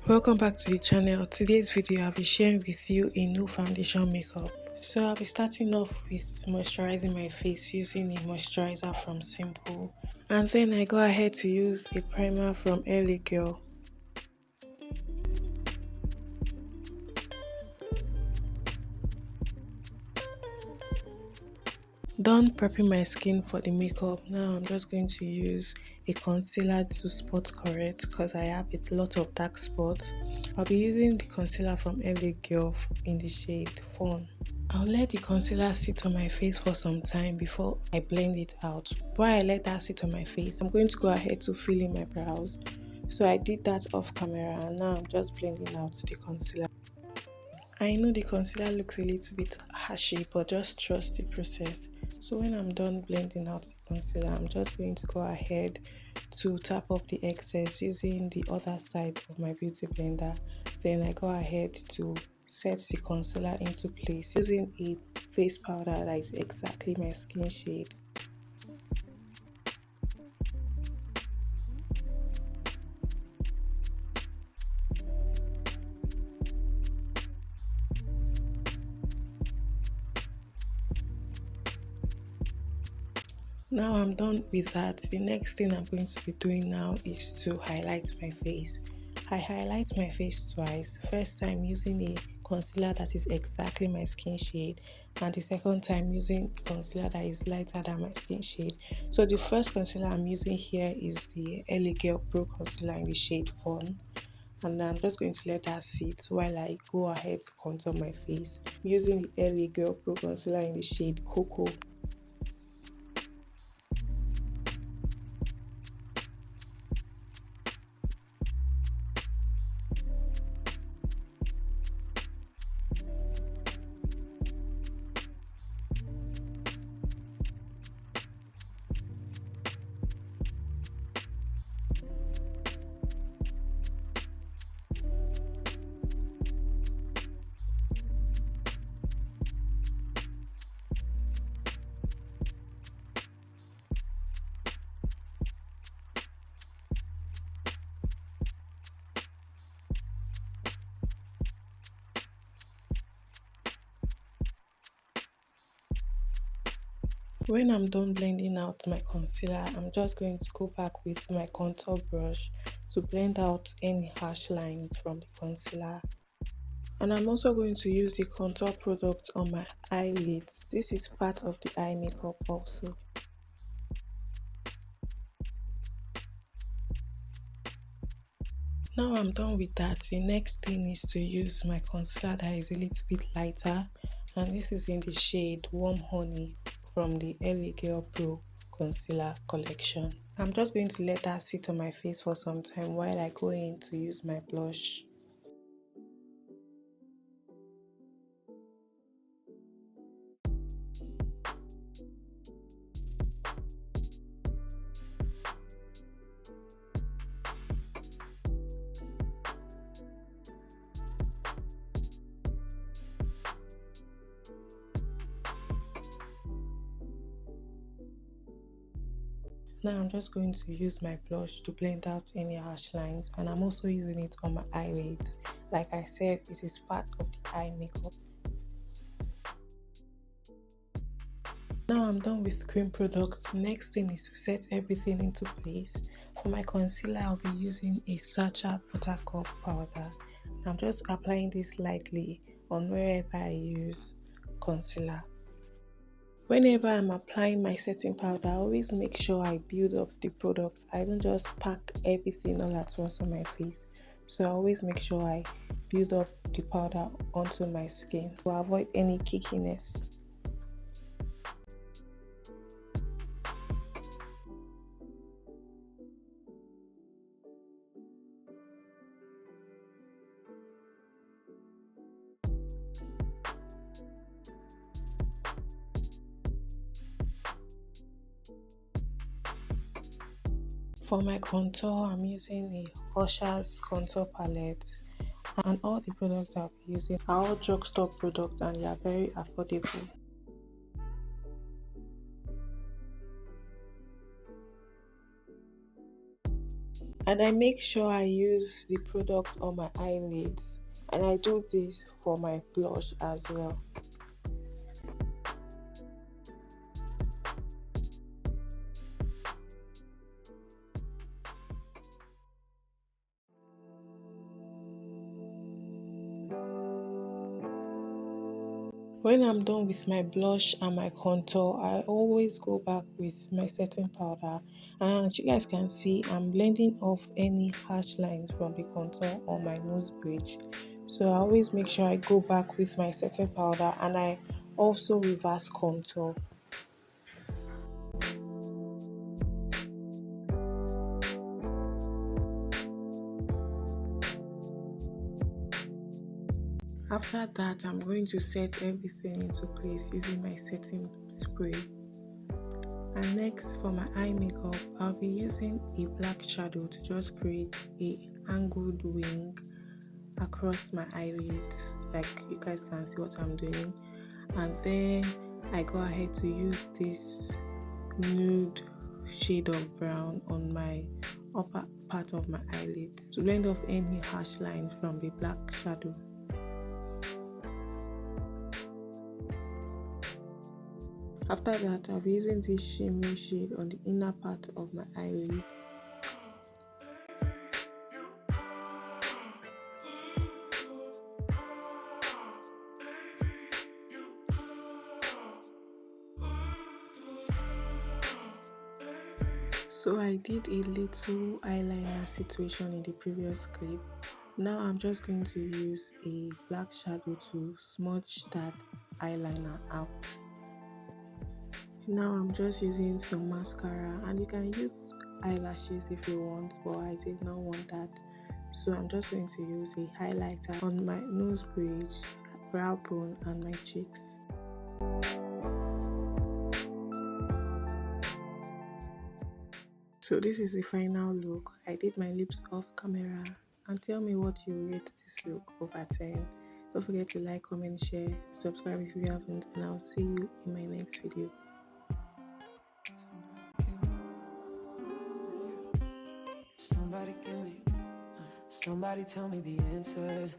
Welcome back to the channel. Today's video I'll be sharing with you a new foundation makeup. So I'll be starting off with moisturizing my face using a moisturizer from Simple, and then I go ahead to use a primer from Early Girl. Done prepping my skin for the makeup, now I'm just going to use a concealer to spot correct because I have a lot of dark spots. I'll be using the concealer from LA Girl in the shade Fawn. I'll let the concealer sit on my face for some time before I blend it out. While I let that sit on my face, I'm going to go ahead to fill in my brows. So I did that off camera and now I'm just blending out the concealer. I know the concealer looks a little bit hashy, but just trust the process. So when I'm done blending out the concealer, I'm just going to go ahead to tap off the excess using the other side of my beauty blender. Then I go ahead to set the concealer into place using a face powder that is exactly my skin shade. Now I'm done with that. The next thing I'm going to be doing now is to highlight my face. I highlight my face twice. First time using a concealer that is exactly my skin shade, and the second time using concealer that is lighter than my skin shade. So the first concealer I'm using here is the LA Girl Pro Concealer in the shade Fawn. And I'm just going to let that sit while I go ahead to contour my face using the LA Girl Pro Concealer in the shade Cocoa. When I'm done blending out my concealer, I'm just going to go back with my contour brush to blend out any harsh lines from the concealer. And I'm also going to use the contour product on my eyelids. This is part of the eye makeup also. Now I'm done with that. The next thing is to use my concealer that is a little bit lighter, and this is in the shade Warm Honey from the LA Girl Pro Concealer collection. I'm just going to let that sit on my face for some time while I go in to use my blush. Now I'm just going to use my blush to blend out any harsh lines, and I'm also using it on my eyelids. Like I said, it is part of the eye makeup. Now I'm done with cream products. Next thing is to set everything into place. For my concealer, I'll be using a Sacha Buttercup powder. I'm just applying this lightly on wherever I use concealer. Whenever I'm applying my setting powder, I always make sure I build up the product. I don't just pack everything all at once on my face. So I always make sure I build up the powder onto my skin to avoid any kickiness. For my contour, I'm using a Usher's contour palette, and all the products I'll be using are all drugstore products and they are very affordable. And I make sure I use the product on my eyelids, and I do this for my blush as well. When I'm done with my blush and my contour, I always go back with my setting powder. And as you guys can see, I'm blending off any harsh lines from the contour on my nose bridge. So I always make sure I go back with my setting powder, and I also reverse contour. After that, I'm going to set everything into place using my setting spray. And next, for my eye makeup, I'll be using a black shadow to just create a angled wing across my eyelids, like you guys can see what I'm doing. And then I go ahead to use this nude shade of brown on my upper part of my eyelids to blend off any harsh line from the black shadow. After that, I'll be using this shimmery shade on the inner part of my eyelids. So I did a little eyeliner situation in the previous clip. Now I'm just going to use a black shadow to smudge that eyeliner out. Now I'm just using some mascara, and you can use eyelashes if you want, but I did not want that. So I'm just going to use a highlighter on my nose bridge, brow bone, and my cheeks. So this is the final look. I did my lips off camera, and tell me what you rate this look over 10. Don't forget to like, comment, share, subscribe if you haven't, and I'll see you in my next video. Somebody tell me the answers.